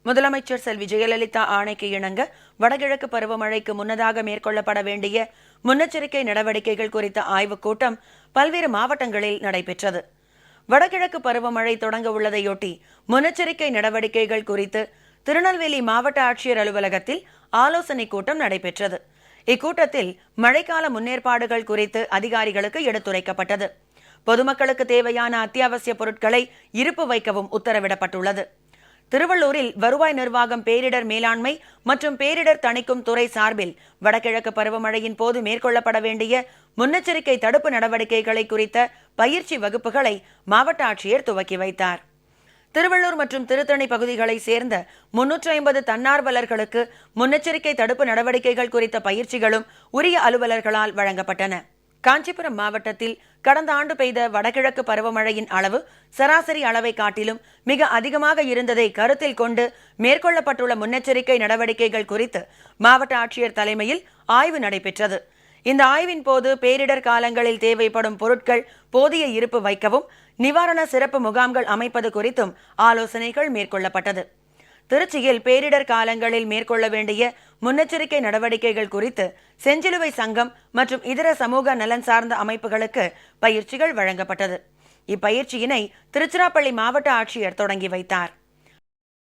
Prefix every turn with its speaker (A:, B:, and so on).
A: முதலமைச்சர் செல்வி ஜெயலலிதா ஆணைக்கு இணங்க வடகிழக்கு பருவமழைக்கு முன்னதாக மேற்கொள்ளப்பட வேண்டிய முன்னெச்சரிக்கை நடவடிக்கைகள் குறித்த ஆய்வுக் கூட்டம் பல்வேறு மாவட்டங்களில் நடைபெற்றது. வடகிழக்கு பருவமழை தொடங்க உள்ளதையொட்டி முன்னெச்சரிக்கை நடவடிக்கைகள் குறித்து திருநெல்வேலி மாவட்ட ஆட்சியர் அலுவலகத்தில் ஆலோசனைக் கூட்டம் நடைபெற்றது. இக்கூட்டத்தில் மழைக்கால முன்னேற்பாடுகள் குறித்து அதிகாரிகளுக்கு எடுத்துரைக்கப்பட்டது. பொதுமக்களுக்கு தேவையான அத்தியாவசிய பொருட்களை இருப்பு வைக்கவும் உத்தரவிடப்பட்டுள்ளது. திருவள்ளூரில் வருவாய் நிர்வாகம், பேரிடர் மேலாண்மை மற்றும் பேரிடர் தணிக்கும் துறை சார்பில் வடகிழக்கு பருவமழையின் போது மேற்கொள்ளப்பட வேண்டிய முன்னெச்சரிக்கை தடுப்பு நடவடிக்கைகளை குறித்த பயிற்சி வகுப்புகளை மாவட்ட ஆட்சியர் துவக்கி வைத்தார். திருவள்ளூர் மற்றும் திருத்தணி பகுதிகளை சேர்ந்த 350 தன்னார்வலர்களுக்கு முன்னெச்சரிக்கை தடுப்பு நடவடிக்கைகள் குறித்த பயிற்சிகளும் உரிய அலுவலர்களால் வழங்கப்பட்டன. காஞ்சிபுரம் மாவட்டத்தில் கடந்த ஆண்டு பெய்த வடகிழக்கு பருவமழையின் அளவு சராசரி அளவை காட்டிலும் மிக அதிகமாக இருந்ததை கருத்தில் கொண்டு மேற்கொள்ளப்பட்டுள்ள முன்னெச்சரிக்கை நடவடிக்கைகள் குறித்து மாவட்ட ஆட்சியர் தலைமையில் ஆய்வு நடைபெற்றது. இந்த ஆய்வின் போது பேரிடர் காலங்களில் தேவைப்படும் பொருட்கள் போதிய இருப்பு வைக்கவும், நிவாரண சிறப்பு முகாம்கள் அமைப்பது குறித்தும் ஆலோசனைகள் மேற்கொள்ளப்பட்டது. திருச்சியில் பேரிடர் காலங்களில் மேற்கொள்ள வேண்டிய முன்னெச்சரிக்கை நடவடிக்கைகள் குறித்து செஞ்சிலுவை சங்கம் மற்றும் இதர சமூக நலன் சார்ந்த அமைப்புகளுக்கு பயிற்சிகள் வழங்கப்பட்டது. இப்பயிற்சியினை திருச்சிராப்பள்ளி மாவட்ட ஆட்சியர் தொடங்கி வைத்தார்.